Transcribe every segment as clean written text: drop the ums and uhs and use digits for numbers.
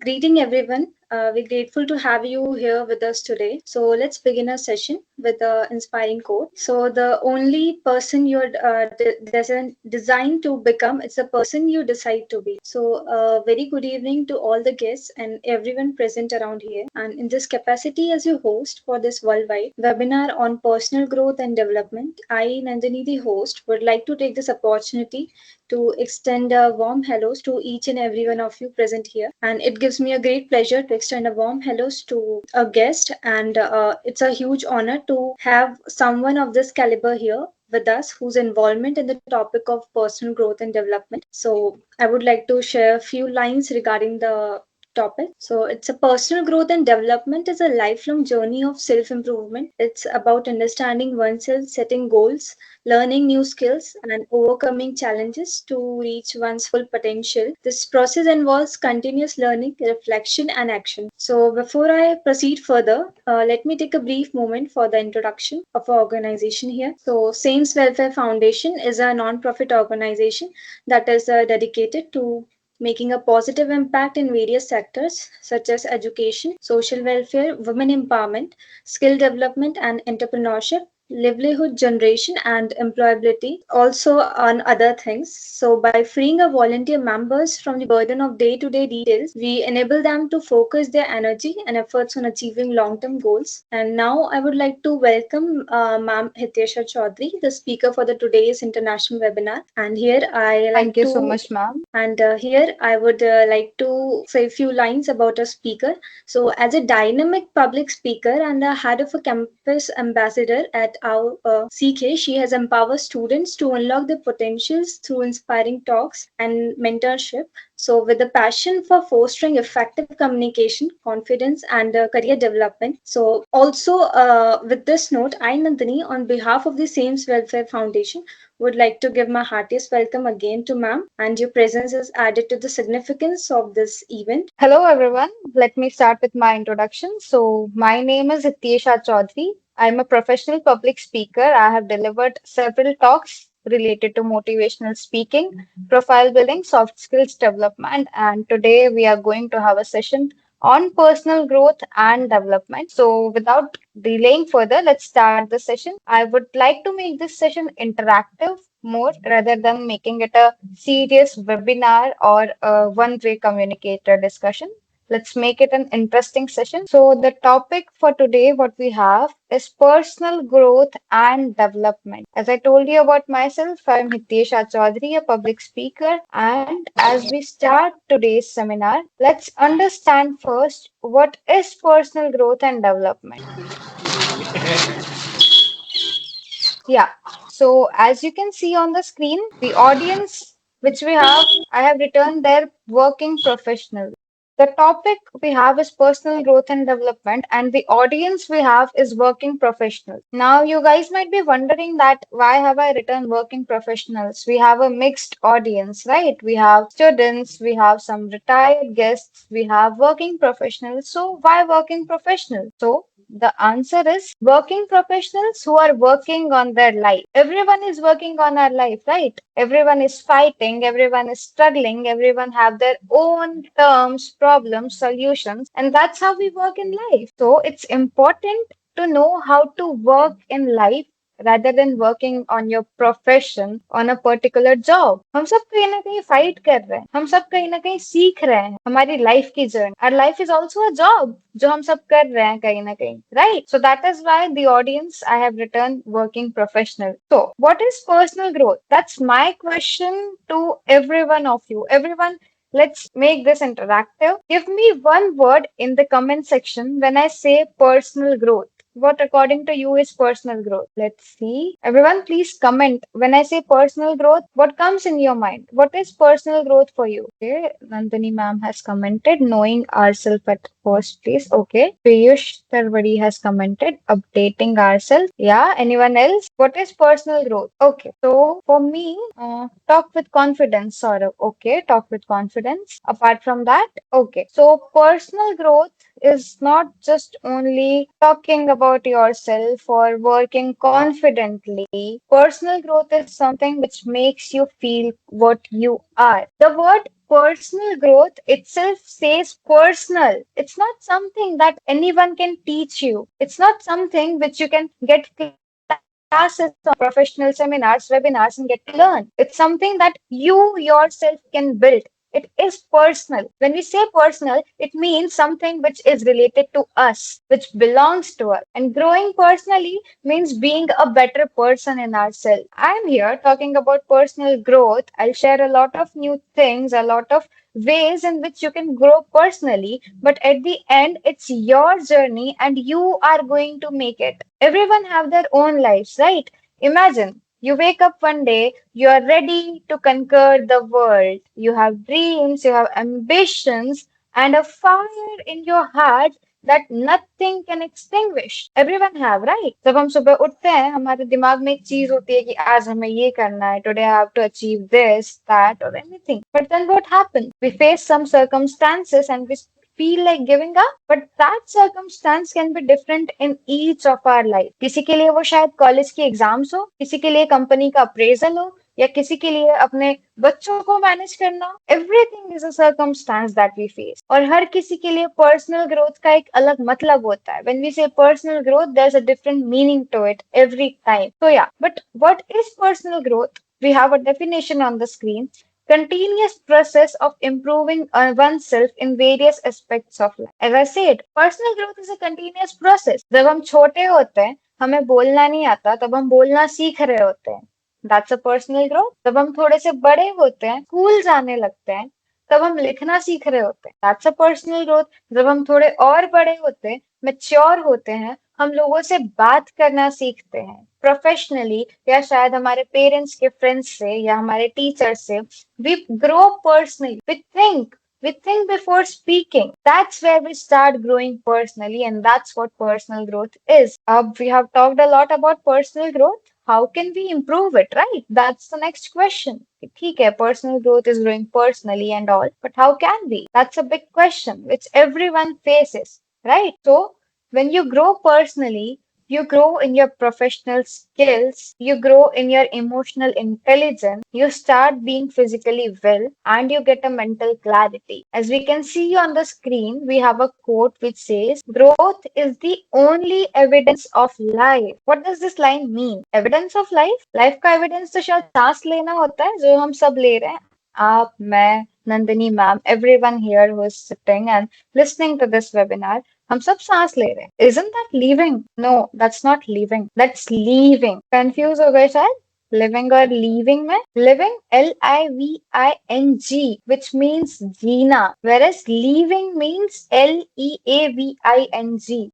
Greeting everyone. We're grateful to have you here with us today. So let's begin our session with an inspiring quote. So the only person you're designed to become, it's the person you decide to be. So very good evening to all the guests and everyone present around here. And in this capacity as your host for this worldwide webinar on personal growth and development, I, Nandini, the host, would like to take this opportunity to extend a warm hellos to each and every one of you present here. And it gives me a great pleasure to extend a warm hellos to a guest. And it's a huge honor to have someone of this caliber here with us whose involvement in the topic of personal growth and development. So I would like to share a few lines regarding the topic. So it's a personal growth and development is a lifelong journey of self improvement. It's about understanding oneself, setting goals, learning new skills, and overcoming challenges to reach one's full potential. This process involves continuous learning, reflection, and action. So, before I proceed further, let me take a brief moment for the introduction of our organization here. So, Saints Welfare Foundation is a non-profit organization that is dedicated to making a positive impact in various sectors such as education, social welfare, women empowerment, skill development, and entrepreneurship, livelihood generation, and employability, also on other things. So, by freeing our volunteer members from the burden of day to day details, we enable them to focus their energy and efforts on achieving long term goals. And now, I would like to welcome Ma'am Hitesh Chaudhary, the speaker for the today's international webinar. And here I Thank like you so to much, ma'am. and here I would like to say a few lines about a speaker. So, as a dynamic public speaker and a head of a campus ambassador at our CK, she has empowered students to unlock their potentials through inspiring talks and mentorship. So, with a passion for fostering effective communication, confidence, and career development. So, also with this note, I, Nandini, on behalf of the Sames Welfare Foundation, would like to give my heartiest welcome again to ma'am, and your presence is added to the significance of this event. Hello, everyone. Let me start with my introduction. So, my name is Ityesha Chaudhary. I'm a professional public speaker. I have delivered several talks related to motivational speaking, profile building, soft skills development, and today we are going to have a session on personal growth and development. So, without delaying further, let's start the session. I would like to make this session interactive more rather than making it a serious webinar or a one-way communicator discussion. Let's make it an interesting session. So, the topic for today, what we have is personal growth and development. As I told you about myself, I'm Hitesha Chaudhary, a public speaker. And as we start today's seminar, let's understand first what is personal growth and development. Yeah. So as you can see on the screen, the audience which we have, I have written there working professional. The topic we have is personal growth and development, and the audience we have is working professionals. Now, you guys might be wondering that why have I written working professionals? We have a mixed audience, right? We have students, we have some retired guests, we have working professionals. So, why working professionals? So, the answer is working professionals who are working on their life. Everyone is working on our life, right? Everyone is fighting, everyone is struggling, everyone have their own terms, problems, solutions, and that's how we work in life. So it's important to know how to work in life rather than working on your profession on a particular job. हम सब कहीं ना कहीं fight कर रहे हैं, हम सब कहीं ना कहीं सीख रहे हैं हमारी लाइफ की journey. Our life is also a job जो हम सब कर रहे हैं कहीं ना कहीं, right? So that is why the audience I have written working professional. So what is personal growth? That's my question to every one of you. Everyone, let's make this interactive. Give me one word in the comment section when I say personal growth. What according to you is personal growth? Let's see. Everyone, please comment. When I say personal growth, what comes in your mind? What is personal growth for you? Okay, Nandini ma'am has commented knowing ourselves at first place. Okay. Piyush Tarwadi has commented updating ourselves. Yeah. Anyone else? What is personal growth? Okay. So for me, talk with confidence, Saurav. Okay. Talk with confidence. Apart from that, okay. So personal growth is not just only talking about yourself or working confidently. Personal growth is something which makes you feel what you are. The word personal growth itself says personal. It's not something that anyone can teach you. It's not something which you can get classes on professional seminars, webinars, and get to learn. It's something that you yourself can build. It is personal. When we say personal, it means something which is related to us, which belongs to us. And growing personally means being a better person in ourselves. I'm here talking about personal growth. I'll share a lot of new things, a lot of ways in which you can grow personally, but at the end, it's your journey and you are going to make it. Everyone have their own lives, right? Imagine you wake up one day, you are ready to conquer the world. You have dreams, you have ambitions, and a fire in your heart that nothing can extinguish. Everyone have, right? जब हम सुबह उठते हैं हमारे दिमाग में एक चीज होती है कि आज हमें ये करना है, today I have to achieve this, that, or anything. But then what happens? We face some circumstances and we feel like giving up, but that circumstance can be different in each of our life. किसी के लिए वो शायद college की exams हो, किसी के लिए कंपनी का अप्रेजल हो, या किसी के लिए अपने बच्चों को मैनेज करना हो. Everything is a circumstance that we face. और हर किसी के लिए पर्सनल ग्रोथ का एक अलग मतलब होता है. When we say personal growth there is a different meaning to it every time. So yeah, but what is personal growth? We have a definition on the screen. Continuous process of improving oneself in various aspects of life. As I said, personal growth is a continuous process. जब हम छोटे होते हैं, हमें बोलना नहीं आता, तब हम बोलना सीख रहे होते हैं. That's a personal growth. जब हम थोड़े से बड़े होते हैं, स्कूल जाने लगते हैं, तब हम लिखना सीख रहे होते हैं. That's a personal growth. जब हम थोड़े और बड़े होते हैं, मैच्योर होते हैं, हम लोगों से बात करना सीखते हैं प्रोफेशनली, या शायद हमारे पेरेंट्स के फ्रेंड्स से या हमारे टीचर से. We grow personally. We think before speaking. That's where we start growing personally, and that's what personal growth is. We have talked a lot about personal growth. How can we improve it, right? That's the next question. ठीक है, personal growth is growing personally and all, but how can we? That's a big question which everyone faces, right? So when you grow personally, you grow in your professional skills, you grow in your emotional intelligence, you start being physically well, and you get a mental clarity. As we can see on the screen, we have a quote which says, "Growth is the only evidence of life." What does this line mean? Evidence of life? Life का evidence तो शायद सांस लेना होता है, जो हम सब ले रहे हैं. आप, मैं, Nandini ma'am, everyone here who is sitting and listening to this webinar, हम सब सांस ले रहे हैं. Isn't that living? No, that's not living. That's leaving. Confuse हो गए शायद? Living और leaving में? Living, Living, which means Jeena, whereas leaving means Leaving,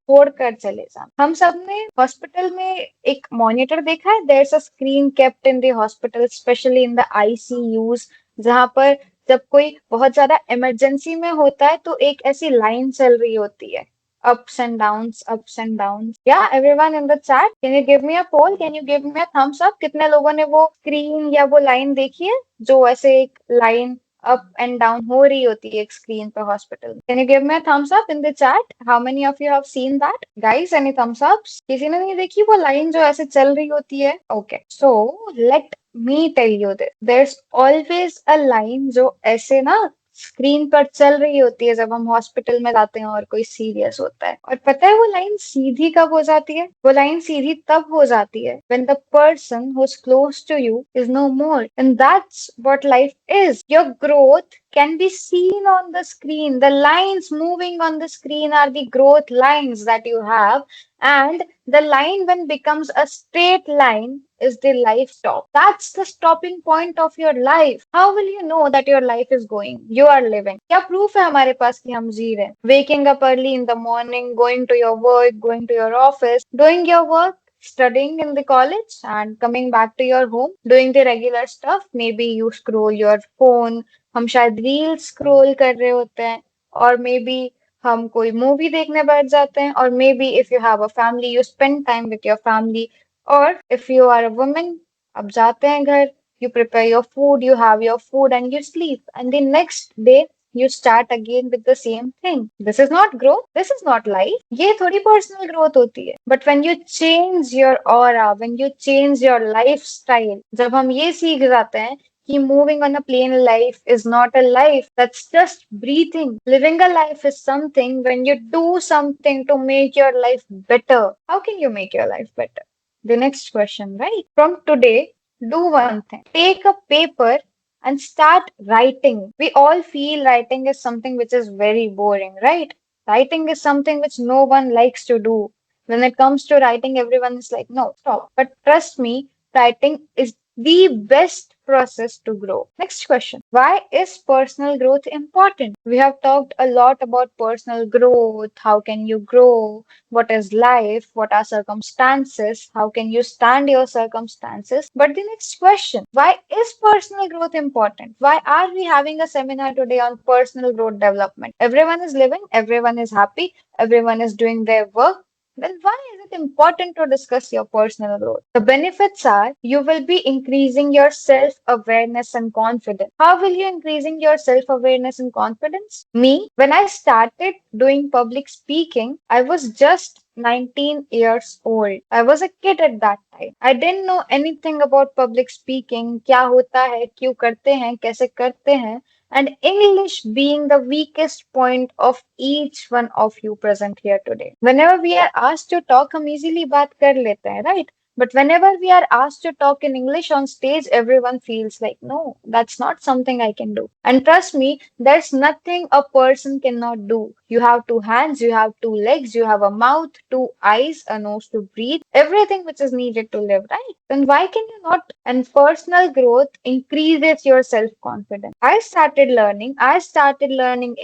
छोड़कर चले जाना. हम सब ने हॉस्पिटल में एक मॉनिटर देखा है. There's a screen kept in the hospital, especially in the ICUs, जहाँ पर जब कोई बहुत ज्यादा इमरजेंसी में होता है तो एक ऐसी लाइन चल रही होती है. Ups and downs, ups and downs. Yeah, everyone in the chat, can you give me a poll? Can you give me a thumbs up? कितने लोगों ने वो स्क्रीन या वो लाइन देखी है जो ऐसे एक लाइन अप एंड डाउन हो रही होती है एक स्क्रीन पे हॉस्पिटल में? Can you give me a thumbs up in the chat? How many of you have seen that? Guys, any thumbs ups? किसी ने नहीं देखी वो लाइन जो ऐसे चल रही होती है? Okay, so let me tell you this. There's always a line जो ऐसे ना स्क्रीन पर चल रही होती है जब हम हॉस्पिटल में जाते हैं और कोई सीरियस होता है. और पता है वो लाइन सीधी कब हो जाती है? वो लाइन सीधी तब हो जाती है when the person who's close to you is no more. And that's what life is. Your growth can be seen on the screen. The lines moving on the screen are the growth lines that you have, and the line when becomes a straight line is the life stop. That's the stopping point of your life. How will you know that your life is going? You are living. क्या proof है हमारे पास कि हम जी रहे हैं? Waking up early in the morning, going to your work, going to your office, doing your work, studying in the college, and coming back to your home, doing the regular stuff. Maybe you scroll your phone. हम शायद reel scroll कर रहे होते हैं, और may be हम कोई movie देखने बैठ जाते हैं, और maybe if you have a family you spend time with your family, और if you are a woman अब जाते हैं घर, you prepare your food, you have your food, and you sleep, and the next day you start again with the same thing. This is not growth. This is not life. ये थोड़ी personal growth होती है. But when you change your aura, when you change your lifestyle, जब हम ये सीख जाते हैं कि moving on a plane life is not a life. That's just breathing. Living a life is something when you do something to make your life better. How can you make your life better? The next question, right? From today, do one thing. Take a paper and start writing. We all feel writing is something which is very boring, right? Writing is something which no one likes to do. When it comes to writing, everyone is like, no, stop. But trust me, writing is the best process to grow. Next question. Why is personal growth important? We have talked a lot about personal growth. How can you grow? What is life? What are circumstances? How can you stand your circumstances? But the next question, why is personal growth important? Why are we having a seminar today on personal growth development? Everyone is living, everyone is happy, everyone is doing their work. Then why is it important to discuss your personal growth? The benefits are you will be increasing your self-awareness and confidence. How will you increasing your self-awareness and confidence? Me, when I started doing public speaking, I was just 19 years old. I was a kid at that time. I didn't know anything about public speaking, क्या होता है, क्यों करते हैं, कैसे करते हैं, and English being the weakest point of each one of you present here today. Whenever we are asked to talk, हम easily बात कर लेते हैं, right? But whenever we are asked to talk in English on stage, everyone feels like, no, that's not something I can do. And trust me, there's nothing a person cannot do. You have two hands, you have two legs, you have a mouth, two eyes, a nose to breathe, everything which is needed to live, right? Then why can you not? And personal growth increases your self confidence. I started learning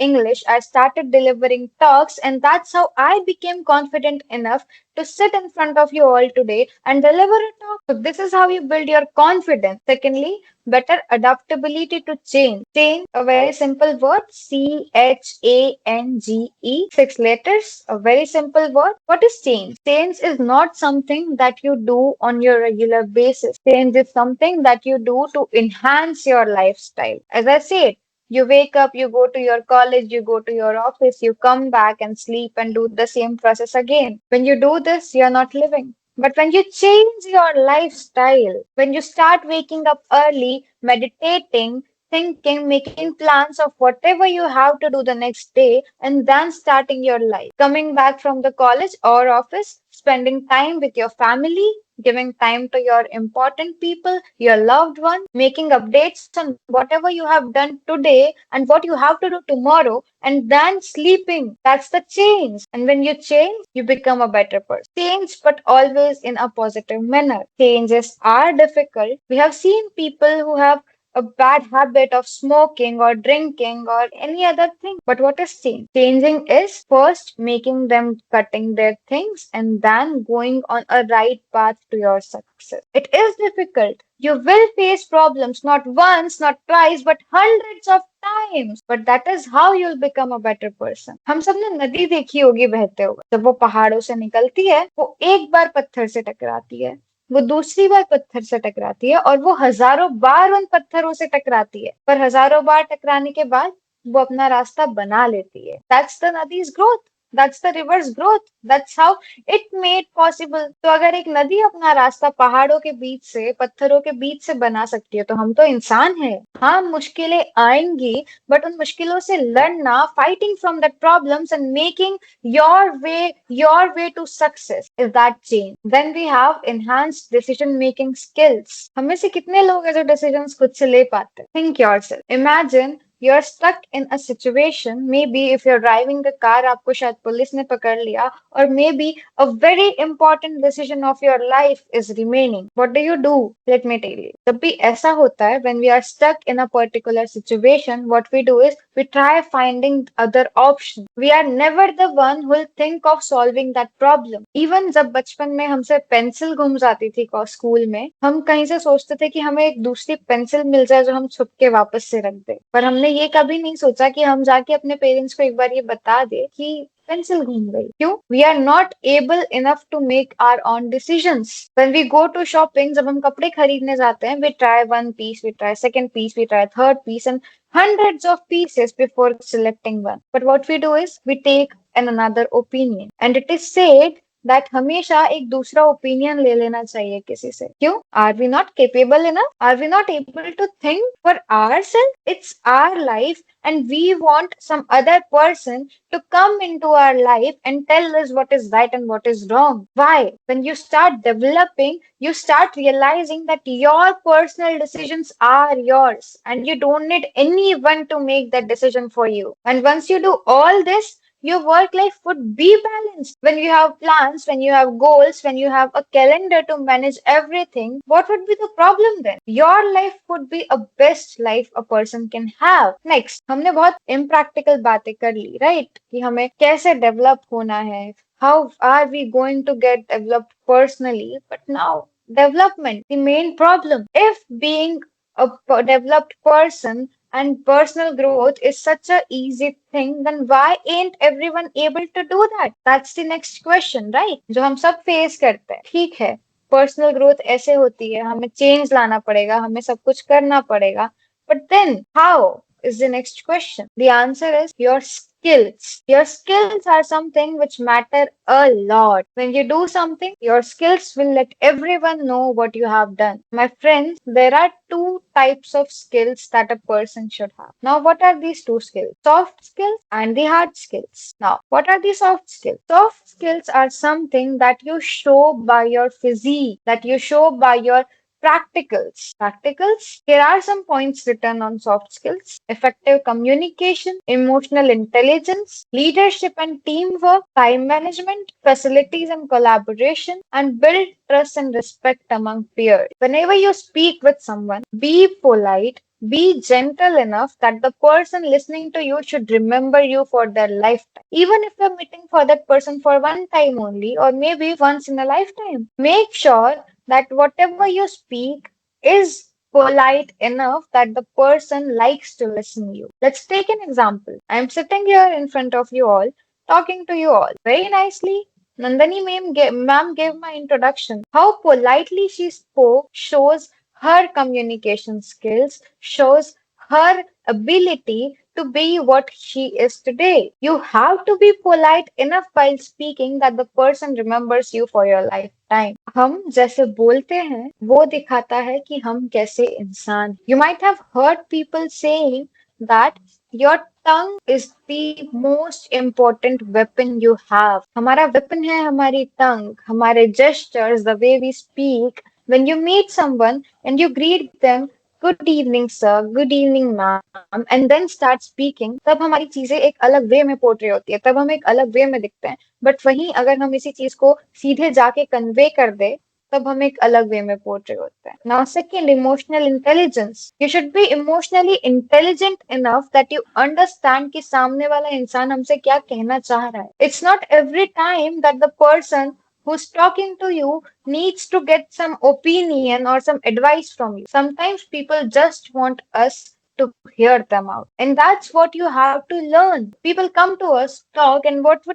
English, I started delivering talks, and that's how I became confident enough to sit in front of you all today and deliver a talk. So, this is how you build your confidence. Secondly, better adaptability to change. Change, a very simple word, CHANGE, 6 letters, a very simple word. What is change? Change is not something that you do on your regular basis. Change is something that you do to enhance your lifestyle. As I said, you wake up, you go to your college, you go to your office, you come back and sleep and do the same process again. When you do this, you're not living. But when you change your lifestyle, when you start waking up early, meditating, thinking, making plans of whatever you have to do the next day, and then starting your life, coming back from the college or office, spending time with your family, giving time to your important people, your loved one, making updates on whatever you have done today and what you have to do tomorrow, and then sleeping. That's the change. And when you change, you become a better person. Change, but always in a positive manner. Changes are difficult. We have seen people who have a bad habit of smoking or drinking or any other thing. But what is change? Changing is first making them cutting their things and then going on a right path to your success. It is difficult. You will face problems not once, not twice, but hundreds of times. But that is how you'll become a better person. हम सब ने नदी देखी होगी बहते हुए. जब वो पहाड़ों से निकलती है, वो एक बार पत्थर से टकराती है. वो दूसरी बार पत्थर से टकराती है और वो हजारों बार उन पत्थरों से टकराती है पर हजारों बार टकराने के बाद वो अपना रास्ता बना लेती है. दैट्स द नदीज growth. That's the river's growth. That's how it made possible. तो अगर एक नदी अपना रास्ता पहाड़ों के बीच से पत्थरों के बीच से बना सकती है तो हम तो इंसान हैं. हाँ, मुश्किलें आएंगी बट उन मुश्किलों से लड़ना, fighting from that problems and making your way to success is that change. Then we have enhanced decision making skills. हम में से कितने लोग हैं जो decisions खुद से ले पाते हैं? Think yourself. Imagine you're stuck in a situation. Maybe if you're driving the car, आपको शायद पुलिस ने पकड़ लिया, or maybe a very important decision of your life is remaining. What do you do? Let me tell you. जब भी ऐसा होता है, when we are stuck in a particular situation, what we do is we try finding other options. We are never the one who will think of solving that problem. Even जब बचपन में हमसे pencil गुम जाती थी school में, हम कहीं से सोचते थे कि हमें एक दूसरी पेंसिल मिल जाए जो हम छुप के वापस से रख दे. पर हमने ये कभी नहीं सोचा कि हम जाके अपने पेरेंट्स को एक बार ये बता दे कि पेंसिल घूम गई. क्यों? We are not able enough to make our own decisions. When we go to shopping, जब हम कपड़े खरीदने जाते हैं, we try one piece, we try second piece, we try third piece and hundreds of pieces before selecting one. But what we do is we take another opinion. And it is said that हमेशा एक दूसरा opinion ले लेना चाहिए किसी से. क्यों? Are we not capable enough? Are we not able to think for ourselves? It's our life and we want some other person to come into our life and tell us what is right and what is wrong. Why? When you start developing, you start realizing that your personal decisions are yours and you don't need anyone to make that decision for you. And once you do all this, your work life would be balanced. When you have plans, when you have goals, when you have a calendar to manage everything, what would be the problem then? Your life would be a best life a person can have. Next, हमने बहुत impractical बातें कर ली, right? कि हमें कैसे develop होना है, how are we going to get developed personally? But now, development, the main problem. If being a developed person and personal growth is such a easy thing, then why ain't everyone able to do that? That's the next question, right? जो हम सब face करते हैं. ठीक है, personal growth ऐसे होती है, हमें चेंज लाना पड़ेगा, हमें सब कुछ करना पड़ेगा. But then, how is the next question? The answer is your skills. Your skills are something which matter a lot. When you do something, your skills will let everyone know what you have done. My friends, there are two types of skills that a person should have. Now, what are these two skills? Soft skills and the hard skills. Now, what are the soft skills? Soft skills are something that you show by your physique, that you show by your practicals. Practicals? Here are some points written on soft skills: effective communication, emotional intelligence, leadership and teamwork, time management, facilities and collaboration, and build trust and respect among peers. Whenever you speak with someone, be polite. Be gentle enough that the person listening to you should remember you for their lifetime. Even if you're meeting for that person for one time only, or maybe once in a lifetime, make sure that whatever you speak is polite enough that the person likes to listen to you. Let's take an example. I'm sitting here in front of you all, talking to you all very nicely. Ma'am gave my introduction. How politely she spoke shows her communication skills, shows her ability to be what she is today. You have to be polite enough while speaking that the person remembers you for your lifetime. हम जैसे बोलते हैं वो दिखाता है कि हम कैसे इंसान. You might have heard people saying that your tongue is the most important weapon you have. हमारा weapon है हमारी tongue, हमारे gestures, the way we speak. When you meet someone and you greet them, good evening sir, good evening ma'am, and then start speaking, तब हमारी चीजें एक अलग वे में पोर्ट्रे होती है, तब हम एक अलग वे में दिखते हैं. बट वहीं अगर हम इसी चीज को सीधे जाके कन्वे कर दे, तब हम एक अलग वे में पोर्ट्रे होते हैं. Now second, emotional intelligence. You should be emotionally intelligent enough that you understand कि सामने वाला इंसान हमसे क्या कहना चाह रहा है. It's not every time that the person who's talking to you needs to get some opinion or some advice from you. Sometimes people just want us to hear them out. And that's what you have to learn. People come to us, talk, and what we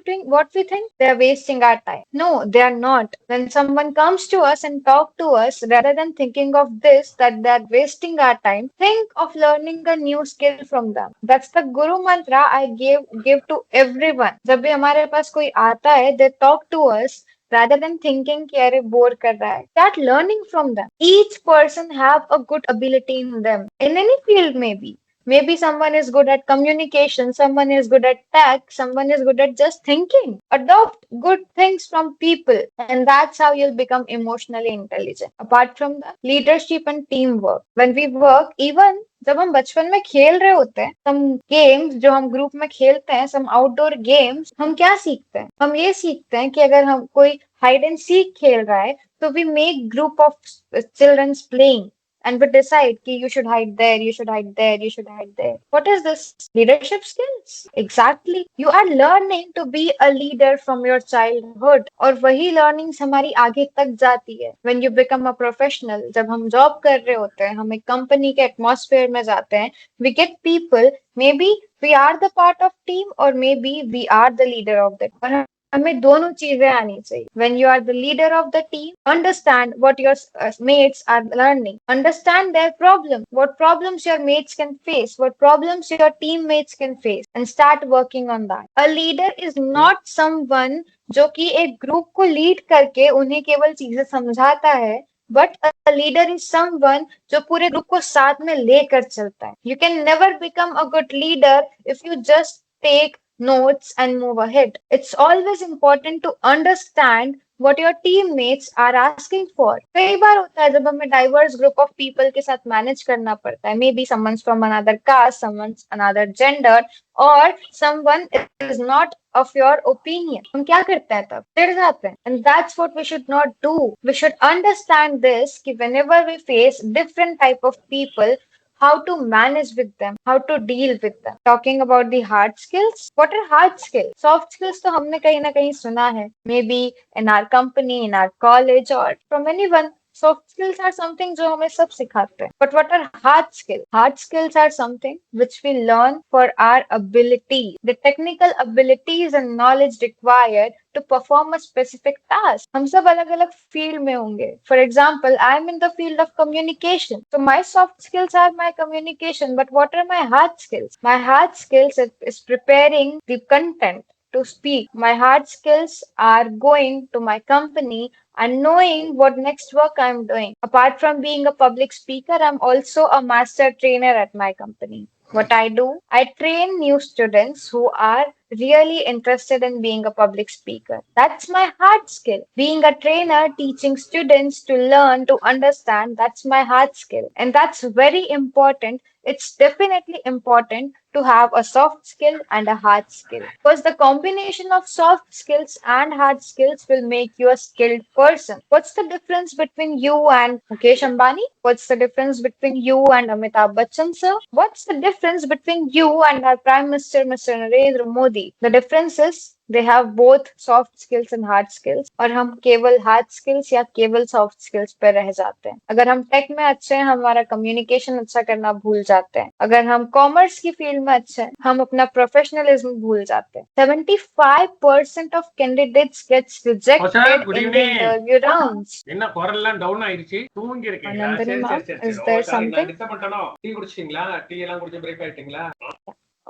think they're wasting our time. No, they are not. When someone comes to us and talk to us, rather than thinking of this, that they're wasting our time, think of learning a new skill from them. That's the Guru mantra I give to everyone. जब भी हमारे पास कोई आता है, they talk to us rather than thinking कि अरे bore कर रहा है. Start learning from them. Each person have a good ability in them. In any field maybe. Maybe someone is good at communication, someone is good at tech, someone is good at just thinking. Adopt good things from people, and that's how you'll become emotionally intelligent. Apart from that, leadership and teamwork. When we work, even जब हम बचपन में खेल रहे होते हैं, some games जो हम ग्रुप में खेलते हैं, some आउटडोर गेम्स, हम क्या सीखते हैं? हम ये सीखते हैं कि अगर हम कोई हाइड एंड सीक खेल रहा है, तो we make group of childrens playing and we decide कि you should hide there, you should hide there, you should hide there. What is this? Leadership skills. Exactly. You are learning to be a leader from your childhood. और वही learnings हमारी आगे तक जाती है. When you become a professional, जब हम job कर रहे होते हैं, हम एक company के atmosphere में जाते हैं, we get people, maybe we are the part of team or maybe we are the leader of that. और हमें दोनों चीजें आनी चाहिए. When you are the leader of the team, understand what your mates are learning. Understand their problem, what problems your mates can face, what problems your teammates can face, and start working on that. A leader is not someone जो कि एक group को lead करके उन्हें केवल चीजें समझाता है, but a leader is someone जो पूरे ग्रुप को साथ में लेकर चलता है. You can never become a good leader if you just take notes and move ahead. It's always important to understand what your teammates are asking for. कई बार होता है जब हमें diverse group of people के साथ manage करना पड़ता है. Maybe someone's from another caste, someone's another gender, or someone is not of your opinion. हम क्या करते हैं तब? चिढ़ जाते हैं. And that's what we should not do. We should understand this कि whenever we face different type of people, how to manage with them, how to deal with them. Talking about the hard skills. What are hard skills? Soft skills तो हमने कहीं ना कहीं सुना है. Maybe in our company, in our college, or from anyone. Soft skills are something जो हमें सब सिखाते हैं. But what are hard skills? Hard skills are something which we learn for our ability, the technical abilities and knowledge required to perform a specific task. हम सब अलग अलग field में होंगे. For example, I am in the field of communication. So my soft skills are my communication, but what are my hard skills? My hard skills is preparing the content to speak. My hard skills are going to my company and knowing what next work I'm doing. Apart from being a public speaker, I'm also a master trainer at my company. What I do, I train new students who are really interested in being a public speaker. That's my hard skill. Being a trainer, teaching students to learn, to understand, that's my hard skill. And that's very important. It's definitely important to have a soft skill and a hard skill. Because the combination of soft skills and hard skills will make you a skilled person. What's the difference between you and Mukesh Ambani? What's the difference between you and Amitabh Bachchan, sir? What's the difference between you and our Prime Minister, Mr. Narendra Modi? The difference is they have both soft skills and hard skills और हम केवल hard skills या केवल soft skills पे रह जाते हैं. अगर हम टेक में अच्छे हैं, हमारा communication अच्छा करना भूल जाते हैं. अगर हम कॉमर्स की फील्ड में अच्छे हैं, हम अपना प्रोफेशनलिज्म भूल जाते हैं. 75% of candidates gets rejected good in the evening. interview rounds. என்ன குரல்லாம் டவுன் ஆயிடுச்சு, தூங்கி இருக்கீங்களா? Anandani சரி ma'am, சரி சரி is சரி. there ஓ சாரி, நான் something? டிஸ்டர்ப் பண்ணிட்டேனோ? டீ குடிச்சிட்டீங்களா? டீ எல்லாம் குடிச்சு பிரேக் ஆயிட்டீங்களா?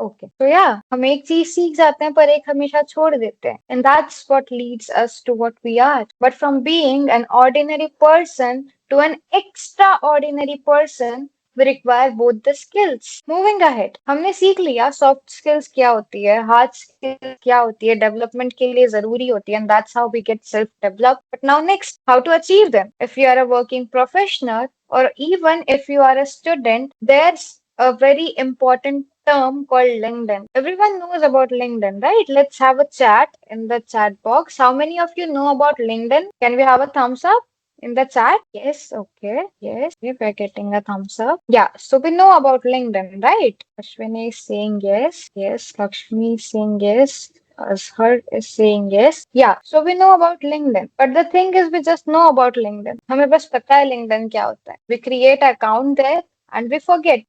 Okay. So yeah, हम एक चीज सीख जाते हैं पर एक हमेशा छोड़ देते हैं. And that's what leads us to what we are. But from being an ordinary person to an extraordinary person, we require both the skills. Moving ahead, हमने सीख लिया soft skills क्या होती है, hard skills क्या होती है, development के लिए जरूरी होती है, and that's how we get self-developed. But now next, how to achieve them? If you are a working professional or even if you are a student, there's a very important term called LinkedIn. Everyone knows about LinkedIn, right? Let's have a chat in the chat box. How many of you know about LinkedIn? Can we have a thumbs up in the chat? Yes, okay. Yes, okay, we're getting a thumbs up. Yeah, so we know about LinkedIn, right? Ashwini is saying yes. Yes, Lakshmi is saying yes. Ashar is saying yes. Yeah, so we know about LinkedIn. But the thing is, we just know about LinkedIn. हमें बस पता है LinkedIn क्या होता है. We create an account there and we forget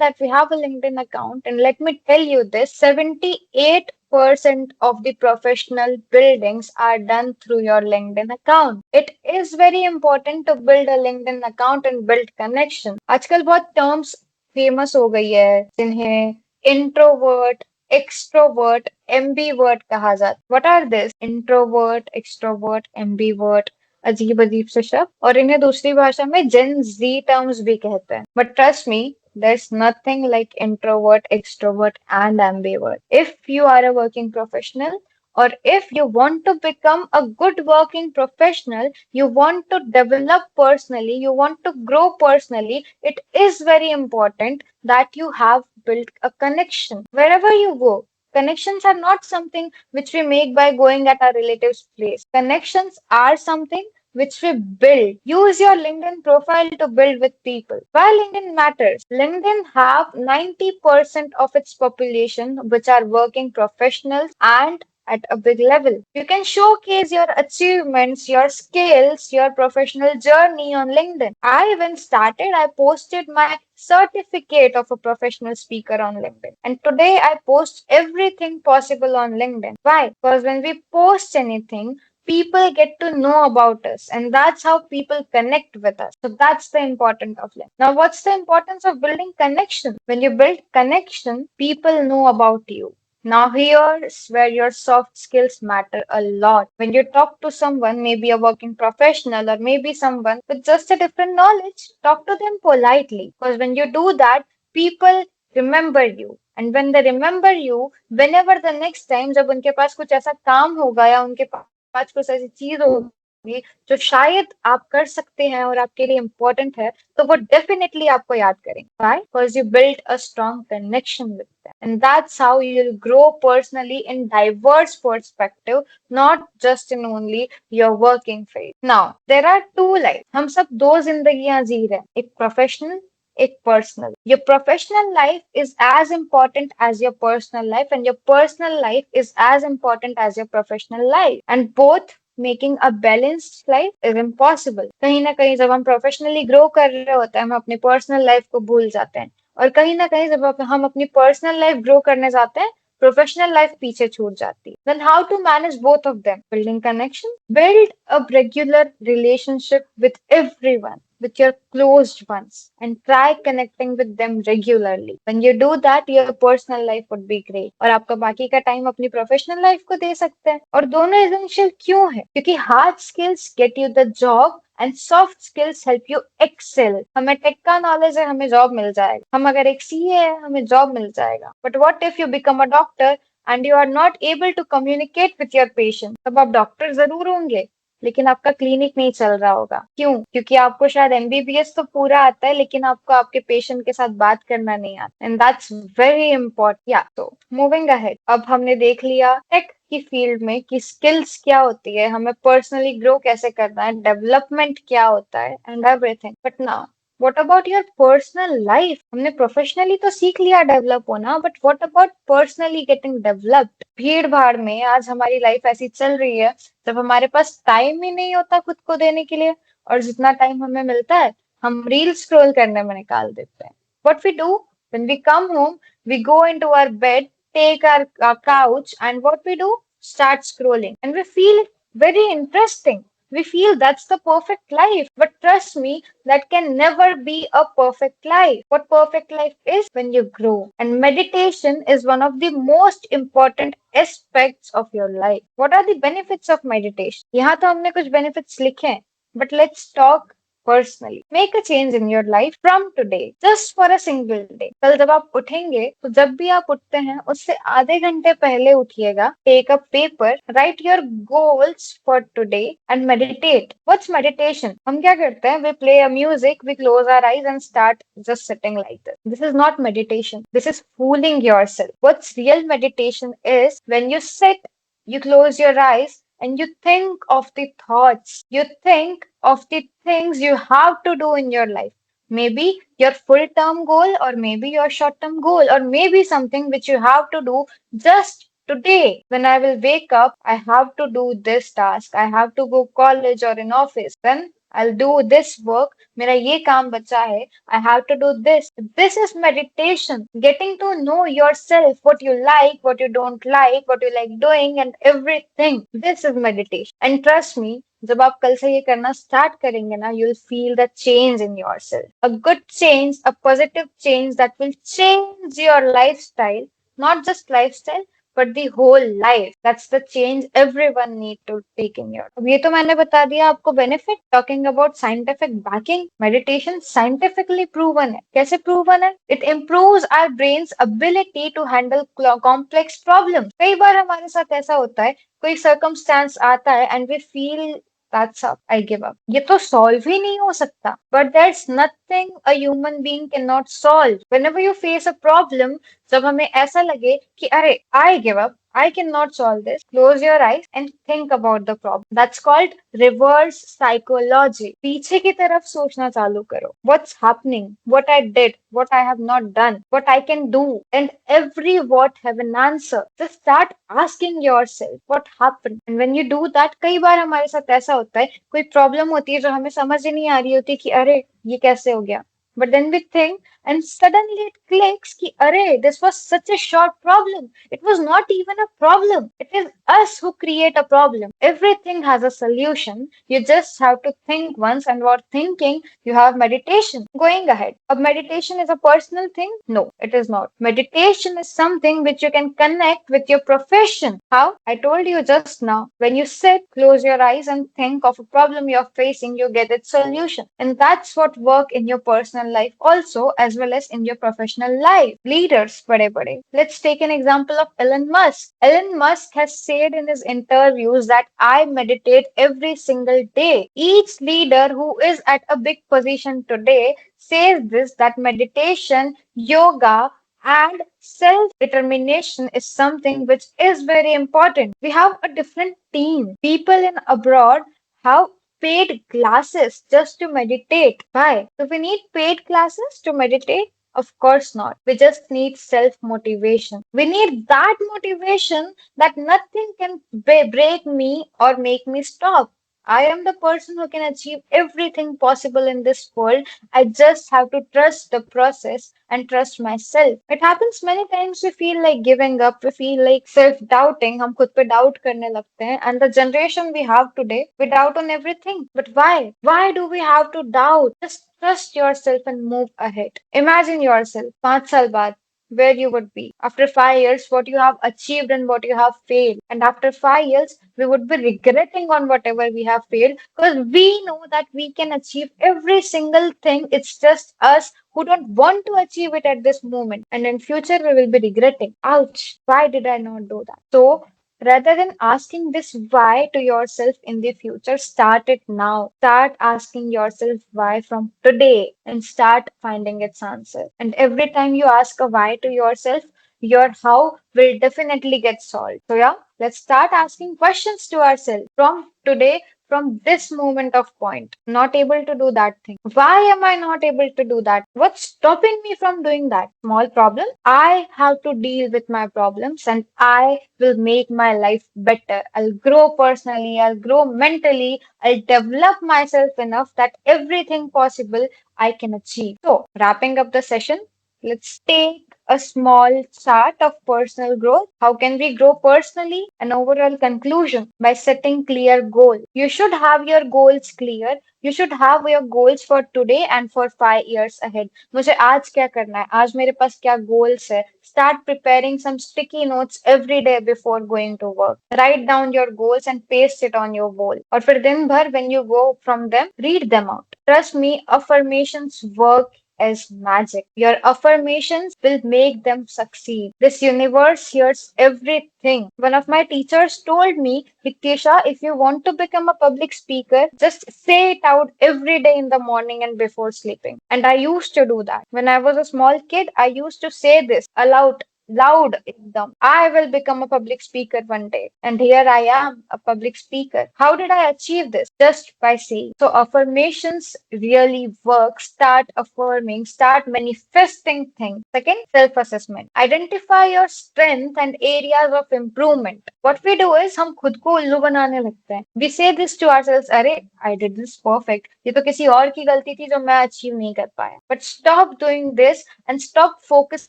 that we have a LinkedIn account. And let me tell you this, 78% of the professional buildings are done through your LinkedIn account. It is very important to build a LinkedIn account and build connection. आजकल बहुत terms famous हो गई है जिन्हें introvert, extrovert, ambivert कहा जाता है. What are this? Introvert, extrovert, ambivert. अजीब अजीब से शब्द और इन्हें दूसरी भाषा में जेन जी टर्म्स भी कहते हैं. But trust me, there's nothing like introvert, extrovert, and ambivert. If you are a working professional, or if you want to become a good working professional, you want to develop personally, you want to grow personally, it is very important that you have built a connection wherever you go. Connections are not something which we make by going at our relatives' place. Connections are something which we build. Use your LinkedIn profile to build with people. Why LinkedIn matters? LinkedIn have 90% of its population which are working professionals and at a big level. You can showcase your achievements, your skills, your professional journey on LinkedIn. I even started, I posted my certificate of a professional speaker on LinkedIn. And today I post everything possible on LinkedIn. Why? Because when we post anything, people get to know about us, and that's how people connect with us. So that's the importance of LinkedIn. Now, what's the importance of building connection? When you build connection, people know about you. Now, here's where your soft skills matter a lot. When you talk to someone, maybe a working professional or maybe someone with just a different knowledge, talk to them politely. Because when you do that, people remember you. And when they remember you, whenever the next time जब उनके पास कुछ ऐसा काम होगा या उनके पास कुछ ऐसी चीज होगी जो शायद आप कर सकते हैं और आपके लिए इम्पोर्टेंट है, तो वो डेफिनेटली आपको याद करेंगे. Why? Because you built a strong connection with them. And that's how you'll grow personally in diverse perspective, not just in only your working phase. Now, there are two lives. हम सब दो जिंदगियां जी रहे हैं, एक प्रोफेशनल, एक personal. Your professional life is as important as your personal life, and your personal life is as important as your professional life. And both making a balanced life is impossible. कहीं ना कहीं जब हम professionally grow कर रहे होते हैं, हम अपनी personal life को भूल जाते हैं. और कहीं ना कहीं जब हम अपनी पर्सनल लाइफ ग्रो करने जाते हैं, प्रोफेशनल लाइफ पीछे छूट जाती है. Then how to manage both of them? Building connection, build a regular relationship with everyone, with your closed ones, and try connecting with them regularly. When you do that, your personal life would be great. और आपका बाकी का time अपनी professional life को दे सकते हैं. और दोनों एसेंशियल क्यों है? क्योंकि hard skills get you the job and soft skills help you excel. हमें टेक का नॉलेज है, हमें जॉब मिल जाएगा. हम अगर एक सीए है, हमें जॉब मिल जाएगा. But what if you become a doctor and you are not able to communicate with your patient? तब आप डॉक्टर जरूर होंगे, लेकिन आपका क्लिनिक नहीं चल रहा होगा. क्यों? क्योंकि आपको शायद एमबीबीएस तो पूरा आता है, लेकिन आपको आपके पेशेंट के साथ बात करना नहीं आता. And that's very important. या तो मूविंग अहेड, अब हमने देख लिया टेक की फील्ड में कि स्किल्स क्या होती है, हमें पर्सनली ग्रो कैसे करना है, डेवलपमेंट क्या होता है, and everything. But now what about your personal life? हमने प्रोफेशनली तो सीख लिया डेवलप होना, but what about personally getting developed? भीड़ भाड़ में आज हमारी लाइफ ऐसी चल रही है जब हमारे पास टाइम ही नहीं होता खुद को देने के लिए, और जितना टाइम हमें मिलता है हम रील स्क्रॉल करने में निकाल देते हैं. What we do when we come home? We go into our bed, take our couch, and what we do? Start scrolling, and we feel very interesting. We feel that's the perfect life. But trust me, that can never be a perfect life. What perfect life is? When you grow. And meditation is one of the most important aspects of your life. What are the benefits of meditation? यहाँ तो हमने कुछ benefits लिखे हैं, but let's talk personally. Make a change in your life from today, just for a single day. कल जब आप उठेंगे, तो जब भी आप उठते हैं उससे आधे घंटे पहले उठिएगा. Take a paper, write your goals for today and meditate. What's meditation? हम क्या करते हैं? We play a music, we close our eyes and start just sitting like this. This is not meditation. This is fooling yourself. What's real meditation is when you sit, you close your eyes, and you think of the thoughts, you think of the things you have to do in your life. Maybe your full term goal, or maybe your short term goal, or maybe something which you have to do just today. When I will wake up, I have to do this task. I have to go college or in office. Then I'll do this work. मेरा ये काम बचा है. I have to do this. This is meditation. Getting to know yourself, what you like, what you don't like, what you like doing, and everything. This is meditation. And trust me, जब आप कल से ये करना start करेंगे ना, you'll feel the change in yourself. A good change, a positive change that will change your lifestyle, not just lifestyle, but the whole life. That's the change everyone need to take in your. अब ये तो मैंने बता दिया आपको benefit. Talking about scientific backing, meditation scientifically proven है. कैसे proven है? It improves our brain's ability to handle complex problems. कई बार हमारे साथ ऐसा होता है, कोई circumstance आता है and we feel that's up, I give up. ये तो solve ही नहीं हो सकता. But there's nothing a human being cannot solve. Whenever you face a problem, जब हमें ऐसा लगे कि अरे I give up, I cannot solve this, close your eyes and think about the problem. That's called reverse psychology. पीछे की तरफ सोचना चालू करो. What's happening? What I did? What I have not done? What I can do? And every what have an answer. Just start asking yourself what happened. And when you do that, कई बार हमारे साथ ऐसा होता है, कोई problem होती है जो हमें समझ ही नहीं आ रही होती कि अरे ये कैसे हो गया. But then we think and suddenly it clicks ki array, this was such a short problem. It was not even a problem. It is us who create a problem. Everything has a solution. You just have to think once, and while thinking, you have meditation. Going ahead. A meditation is a personal thing? No, it is not. Meditation is something which you can connect with your profession. How? I told you just now. When you sit, close your eyes and think of a problem you're facing, you get its solution. And that's what work in your personal life also, as well as in your professional life. Leaders, bade. Let's take an example of Elon Musk. Elon Musk has said in his interviews that I meditate every single day. Each leader who is at a big position today says this, that meditation, yoga, and self determination is something which is very important. We have a different team. People in abroad have paid classes just to meditate. Why? Do we need paid classes to meditate? Of course not. We just need self motivation. We need that motivation that nothing can break me or make me stop. I am the person who can achieve everything possible in this world. I just have to trust the process and trust myself. It happens many times we feel like giving up, we feel like self-doubting, हम खुद पे doubt करने लगते हैं. And the generation we have today, we doubt on everything. But why? Why do we have to doubt? Just trust yourself and move ahead. Imagine yourself 5 साल बाद where you would be. After 5 years, what you have achieved and what you have failed. And after 5 years, we would be regretting on whatever we have failed because we know that we can achieve every single thing. It's just us who don't want to achieve it at this moment. And in future, we will be regretting. Ouch, why did I not do that? So rather than asking this why to yourself in the future, start it now. Start asking yourself why from today and start finding its answer. And every time you ask a why to yourself, your how will definitely get solved. So, yeah, let's start asking questions to ourselves from today, from this moment of point. Not able to do that thing. Why am I not able to do that? What's stopping me from doing that? Small problem. I have to deal with my problems and I will make my life better. I'll grow personally, I'll grow mentally, I'll develop myself enough that everything possible I can achieve. So, wrapping up the session, let's take a small chart of personal growth. How can we grow personally? An overall conclusion by setting clear goals. You should have your goals clear. You should have your goals for today and for 5 years ahead. मुझे आज क्या करना है? आज मेरे पास क्या goals है? Start preparing some sticky notes every day before going to work. Write down your goals and paste it on your wall. और फिर दिन भर when you go from them, read them out. Trust me, affirmations work as magic. Your affirmations will make them succeed. This universe hears everything. One of my teachers told me, Vikyesha, if you want to become a public speaker, just say it out every day in the morning and before sleeping. And I used to do that. When I was a small kid, I used to say this aloud. Loud ekdam. I will become a public speaker one day. And here I am, a public speaker. How did I achieve this? Just by saying. So affirmations really work. Start affirming, start manifesting things. Second, self-assessment. Identify your strength and areas of improvement. What we do is हम खुद को उल्लू बनाने लगते हैं. We say this to ourselves, अरे I did this perfect. ये तो किसी और की गलती थी जो मैं अचीव नहीं कर पाया. But stop doing this and stop focusing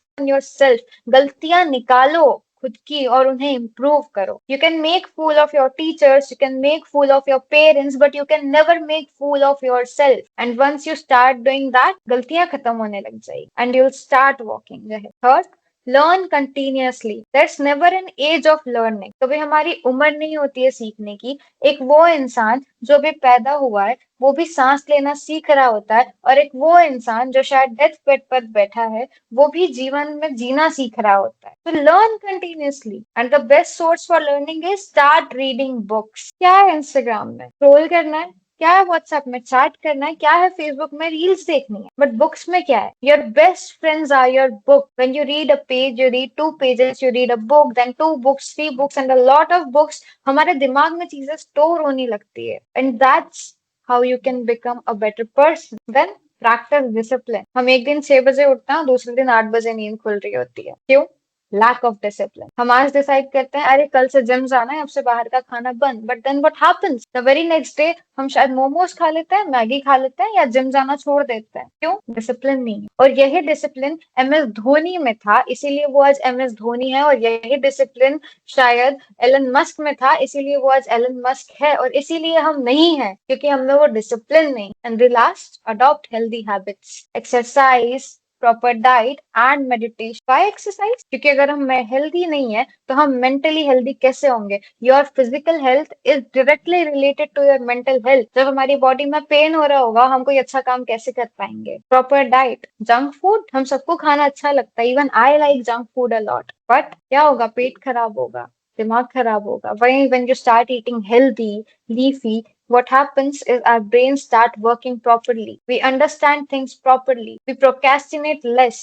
on yourself. गलतियां निकालो खुद की और उन्हें improve करो. You can make fool of your teachers, you can make fool of your parents, but you can never make fool of yourself. And once you start doing that, गलतियां खत्म होने लग जाएगी and you'll start walking ahead. Third, learn continuously. There's never an age of learning. कभी हमारी उम्र नहीं होती है सीखने की. एक वो इंसान जो भी पैदा हुआ है वो भी सांस लेना सीख रहा होता है और एक वो इंसान जो शायद डेथ बेड पर बैठा है वो भी जीवन में जीना सीख रहा होता है. So learn continuously and the best source for learning is start reading books. क्या है इंस्टाग्राम में स्क्रॉल करना है, क्या है व्हाट्सएप में चैट करना है, क्या है फेसबुक में रील्स देखनी है, बट बुक्स में क्या है? Your best friends are your book. When you read a page, you read 2 pages, you read a book, then 2 books, 3 books and a lot of books, हमारे दिमाग में चीजें स्टोर होने लगती है and that's how you can become a better person. Then practice discipline. हम एक दिन 6 बजे उठते हैं, दूसरे दिन 8 बजे नींद खुल रही होती है. क्यों? lack of discipline. हम आज डिसाइड करते हैं अरे कल से जिम जाना है, अब से बाहर का खाना बंद, but then what happens the very next day हम शायद मोमोज खा लेते हैं, मैगी खा लेते हैं, या जिम जाना छोड़ देते हैं. क्यों? डिसिप्लिन नहीं है. और यही डिसिप्लिन एम एस धोनी में था, इसीलिए वो आज एम एस धोनी है. और यही डिसिप्लिन शायद एलन मस्क में था, इसीलिए वो आज एलन मस्क है. और इसीलिए हम नहीं है क्योंकि हमें वो डिसिप्लिन नहीं. And the last, adopt healthy habits, exercise, proper diet and meditation. Why exercise? क्योंकि अगर हम हेल्दी नहीं है तो हम मेंटली हेल्दी कैसे होंगे? Your physical health is directly related to your mental health. जब हमारी बॉडी में पेन हो रहा होगा, हम कोई अच्छा काम कैसे कर पाएंगे? प्रॉपर डाइट, जंक फूड हम सबको खाना अच्छा लगता है, even I like junk food a lot, but क्या होगा? पेट खराब होगा, दिमाग खराब होगा. वहीं when you start eating healthy, leafy, what happens is our brains start working properly. We understand things properly. We procrastinate less.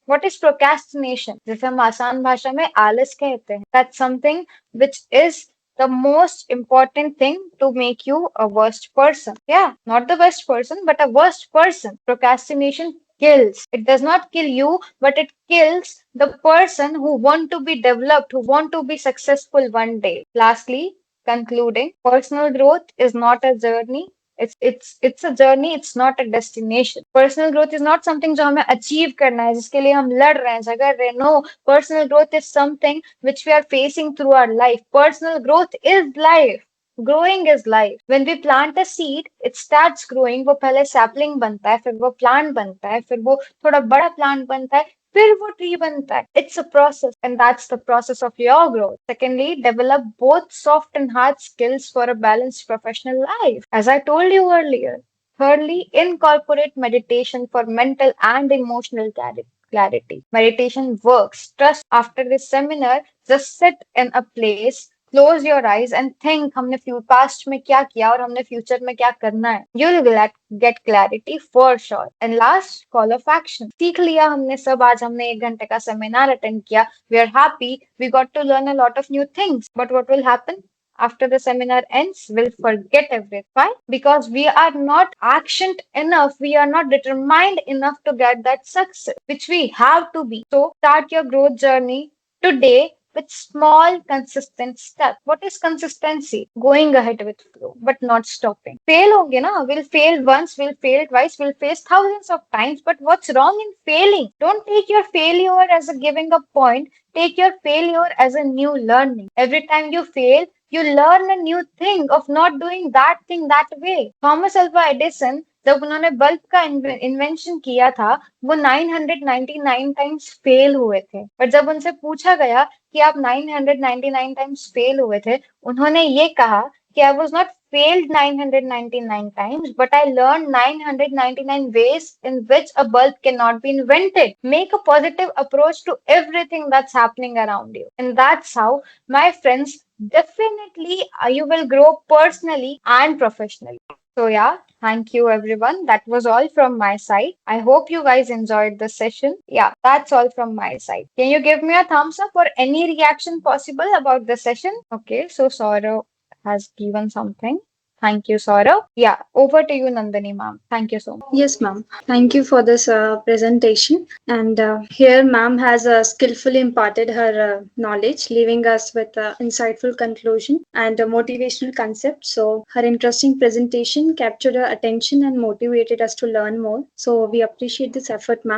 What is procrastination? जिसे हम आसान भाषा में आलस कहते हैं. That's something which is the most important thing to make you a worst person. Yeah, not the best person, but a worst person. Procrastination kills. It does not kill you, but it kills the person who want to be developed, who want to be successful one day. Lastly, concluding, personal growth is not a journey. It's a journey. It's not a destination. Personal growth is not something जो हमें achieve करना है, जिसके लिए हम लड़ रहे हैं, झगड़ रहे हैं. No, personal growth is something which we are facing through our life. Personal growth is life. Growing is life. When we plant a seed, it starts growing. वो पहले sapling बनता है, फिर वो plant बनता है, फिर वो थोड़ा बड़ा plant बनता है, फिर वो tree बनता है. It's a process, and that's the process of your growth. Secondly, develop both soft and hard skills for a balanced professional life, as I told you earlier. Thirdly, incorporate meditation for mental and emotional clarity. Meditation works. Trust. After this seminar, just sit in a place, close your eyes and think हमने past में क्या किया और हमने future में क्या करना है. You will get clarity for sure. And last, call of action. सीख लिया हमने सब. आज हमने 1 घंटे का सेमिनार अटेंड किया. We are happy. We got to learn a lot of new things. But what will happen? After the seminar ends, we'll forget everything. Why? Because we are not actioned enough. We are not determined enough to get that success, which we have to be. So start your growth journey today with small, consistent steps. What is consistency? Going ahead with flow, but not stopping. Fail होंगे ना? We'll fail once, we'll fail twice, we'll face thousands of times. But what's wrong in failing? Don't take your failure as a giving up point. Take your failure as a new learning. Every time you fail, you learn a new thing of not doing that thing that way. Thomas Alva Edison, जब उन्होंने bulb का invention किया था, वो 999 times fail हुए थे. पर जब उनसे पूछा गया कि आप 999 टाइम्स फेल हुए थे, उन्होंने ये कहा कि I was not failed 999 times, but I learned 999 ways in which a bulb cannot be invented. Make a positive approach to everything that's happening around you. And that's how, my friends, definitely you will grow personally and professionally. So yeah, thank you everyone. That was all from my side. I hope you guys enjoyed the session. Yeah, that's all from my side. Can you give me a thumbs up or any reaction possible about the session? Okay, so Saurav has given something. Thank you, Saurav. Yeah, over to you, Nandini ma'am. Thank you so much. Yes, ma'am. Thank you for this presentation. And here, ma'am has skillfully imparted her knowledge, leaving us with insightful conclusion and a motivational concept. So, her interesting presentation captured our attention and motivated us to learn more. So, we appreciate this effort, ma'am.